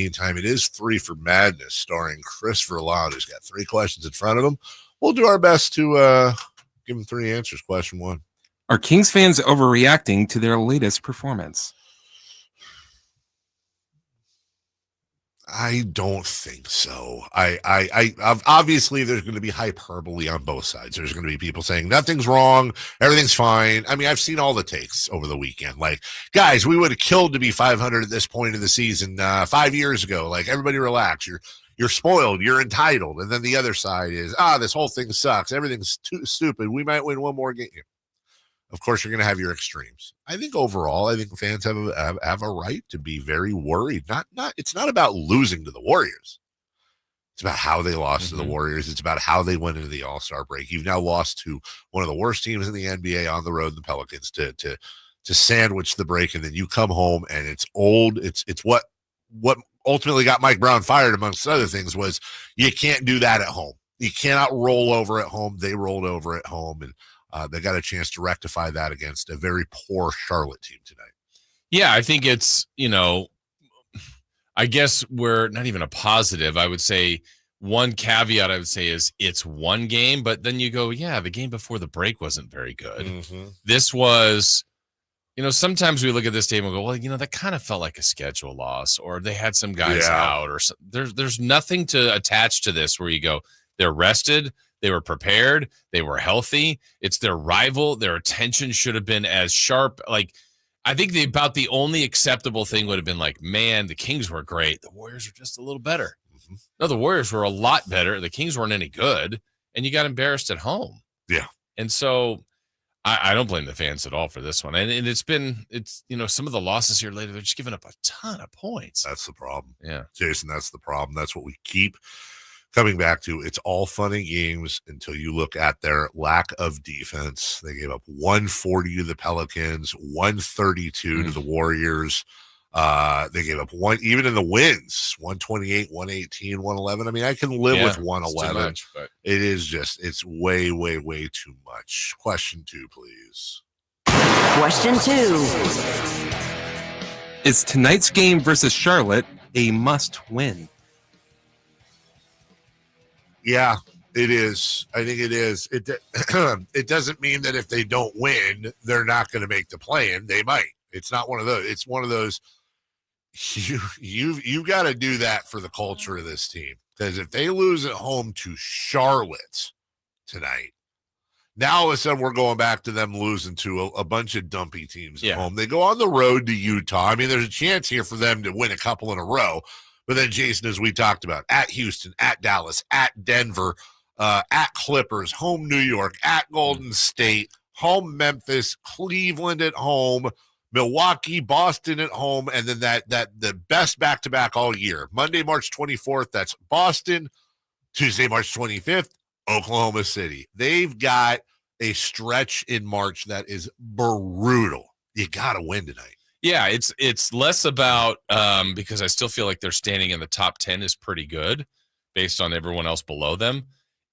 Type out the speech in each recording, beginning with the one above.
meantime, it is Threefer Madness starring Chris Verlod, who's got 3 questions in front of him. We'll do our best to give him 3 answers. Question 1. Are Kings fans overreacting to their latest performance? I don't think so. I obviously there's going to be hyperbole on both sides. There's going to be people saying nothing's wrong, everything's fine. I mean, I've seen all the takes over the weekend. Like, guys, we would have killed to be 500 at this point of the season 5 years ago. Like, everybody relax. You're spoiled. You're entitled. And then the other side is, this whole thing sucks. Everything's too stupid. We might win one more game. Of course, you're going to have your extremes. I think overall, I think fans have a right to be very worried. It's not about losing to the Warriors. It's about how they lost to the Warriors. It's about how they went into the All-Star break. You've now lost to one of the worst teams in the NBA on the road, the Pelicans, to sandwich the break, and then you come home and it's old. It's what ultimately got Mike Brown fired, amongst other things, was you can't do that at home. You cannot roll over at home. They rolled over at home, and they got a chance to rectify that against a very poor Charlotte team tonight. Yeah, I think it's, I guess we're not even a positive. I would say one caveat I would say is it's one game, but then you go, yeah, the game before the break wasn't very good. Mm-hmm. This was, sometimes we look at this game and go, well, that kind of felt like a schedule loss, or they had some guys out, or there's nothing to attach to this where you go, they're rested. They were prepared. They were healthy. It's their rival. Their attention should have been as sharp. Like, I think about the only acceptable thing would have been like, man, the Kings were great. The Warriors were just a little better. Mm-hmm. No, the Warriors were a lot better. The Kings weren't any good, and you got embarrassed at home. Yeah. And so I don't blame the fans at all for this one. And it's some of the losses here lately, they're just giving up a ton of points. That's the problem. Yeah. Jason, that's the problem. That's what we keep coming back to. It's all funny games until you look at their lack of defense. They gave up 140 to the Pelicans, 132 to the Warriors. They gave up one, even in the wins, 128, 118, 111. I mean, I can live with 111. Much, but it is just, it's way, way, way too much. Question 2, please. Question 2. Is tonight's game versus Charlotte a must-win? Yeah, it is. I think it is. It doesn't mean that if they don't win, they're not going to make the play-in. They might. It's not one of those. It's one of those. You've got to do that for the culture of this team, because if they lose at home to Charlotte tonight, now all of a sudden we're going back to them losing to a bunch of dumpy teams at home. They go on the road to Utah. I mean, there's a chance here for them to win a couple in a row. But then, Jason, as we talked about, at Houston, at Dallas, at Denver, at Clippers, home New York, at Golden State, home Memphis, Cleveland at home, Milwaukee, Boston at home, and then that the best back-to-back all year. Monday, March 24th, that's Boston. Tuesday, March 25th, Oklahoma City. They've got a stretch in March that is brutal. You got to win tonight. Yeah, it's less about because I still feel like they're standing in the top 10 is pretty good based on everyone else below them.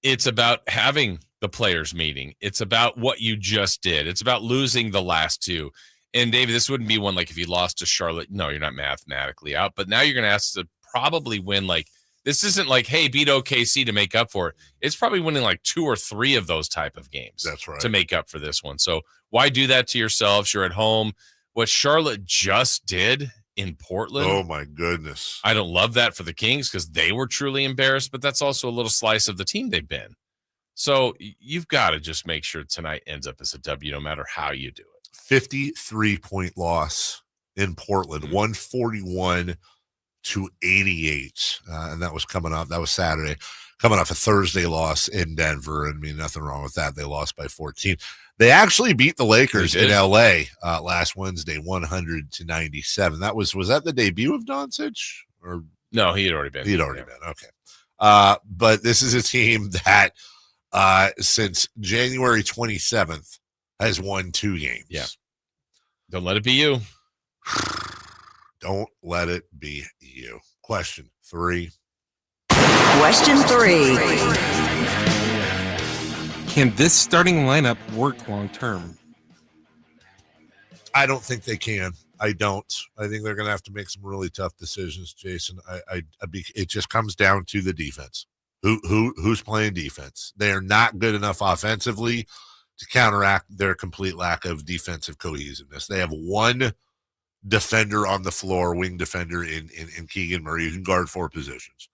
It's about having the players meeting. It's about what you just did. It's about losing the last 2. And David, this wouldn't be one like if you lost to Charlotte. No, you're not mathematically out. But now you're going to have to probably win. Like, this isn't like, hey, beat OKC to make up for it. It's probably winning like 2 or 3 of those type of games. That's right. To make up for this one. So why do that to yourselves? You're at home. What Charlotte just did in Portland. Oh, my goodness. I don't love that for the Kings because they were truly embarrassed, but that's also a little slice of the team they've been. So you've got to just make sure tonight ends up as a W no matter how you do it. 53-point loss in Portland, 141 to 88. And that was coming off. That was Saturday, coming off a Thursday loss in Denver. I mean, nothing wrong with that. They lost by 14. They actually beat the Lakers in LA last Wednesday, 100 to 97. Was that the debut of Doncic? Or no, he had already been. He'd already been. Okay. But this is a team that since January 27th has won 2 games. Yeah. Don't let it be you. Don't let it be you. Question 3. Question 3. Can this starting lineup work long term? I don't think they can. I don't. I think they're going to have to make some really tough decisions, Jason. It just comes down to the defense. Who's playing defense? They are not good enough offensively to counteract their complete lack of defensive cohesiveness. They have one defender on the floor, wing defender in Keegan Murray, who can guard 4 positions.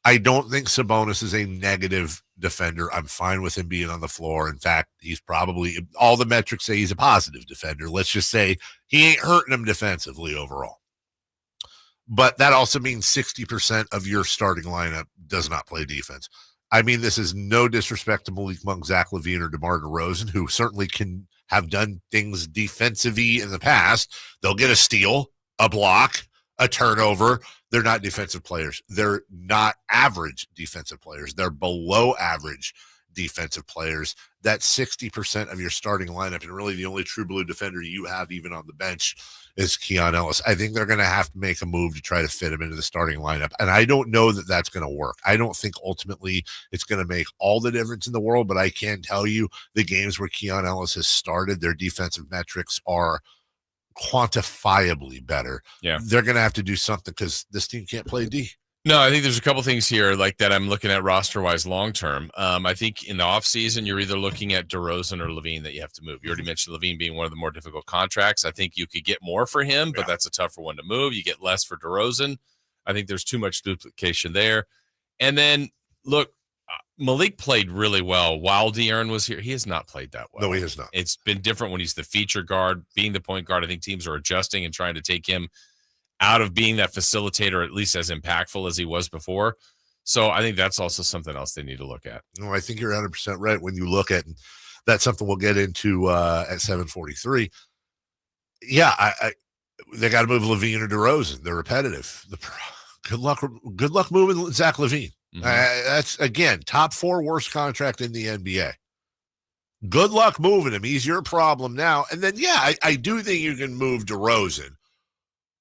I don't think Sabonis is a negative defender. I'm fine with him being on the floor. In fact, he's probably, all the metrics say he's a positive defender. Let's just say he ain't hurting them defensively overall. But that also means 60% of your starting lineup does not play defense. I mean, this is no disrespect to Malik Monk, Zach LaVine, or DeMar DeRozan, who certainly can have done things defensively in the past. They'll get a steal, a block, a turnover. They're not defensive players. They're not average defensive players. They're below average defensive players. That's 60% of your starting lineup, and really the only true blue defender you have even on the bench is Keon Ellis. I think they're going to have to make a move to try to fit him into the starting lineup, and I don't know that that's going to work. I don't think ultimately it's going to make all the difference in the world, but I can tell you the games where Keon Ellis has started, their defensive metrics are quantifiably better. Yeah. They're going to have to do something because this team can't play D. No, I think there's a couple things here like that I'm looking at roster-wise long-term. I think in the offseason, you're either looking at DeRozan or LaVine that you have to move. You already mentioned LaVine being one of the more difficult contracts. I think you could get more for him, but that's a tougher one to move. You get less for DeRozan. I think there's too much duplication there. And then, look, Malik played really well while De'Aaron was here. He has not played that well. No, he has not. It's been different when he's the feature guard, being the point guard. I think teams are adjusting and trying to take him out of being that facilitator, at least as impactful as he was before. So I think that's also something else they need to look at. No, I think you're 100% right. When you look at, that's something we'll get into at 7:43. Yeah, they got to move LaVine or DeRozan. They're repetitive. Good luck moving Zach LaVine. Mm-hmm. That's, again, top 4 worst contract in the NBA. Good luck moving him. He's your problem now. And then, yeah, I do think you can move DeRozan.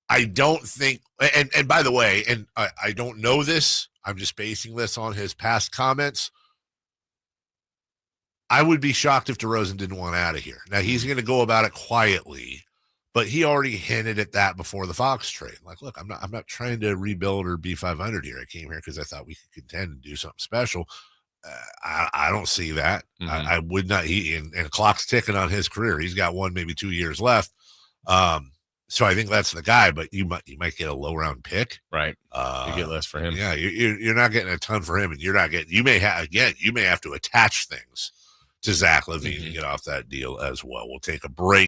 I don't think, and by the way, and I don't know this, I'm just basing this on his past comments. I would be shocked if DeRozan didn't want out of here. Now, he's going to go about it quietly, but he already hinted at that before the Fox trade. Like, look, I'm not trying to rebuild or be 500 here. I came here because I thought we could contend and do something special. I don't see that. Mm-hmm. I would not. And the clock's ticking on his career. He's got 1, maybe 2 years left. So I think that's the guy, but you might get a low round pick, right? You get less for him. Yeah, you're not getting a ton for him, and you're not getting. You may have to attach things to Zach LaVine to get off that deal as well. We'll take a break.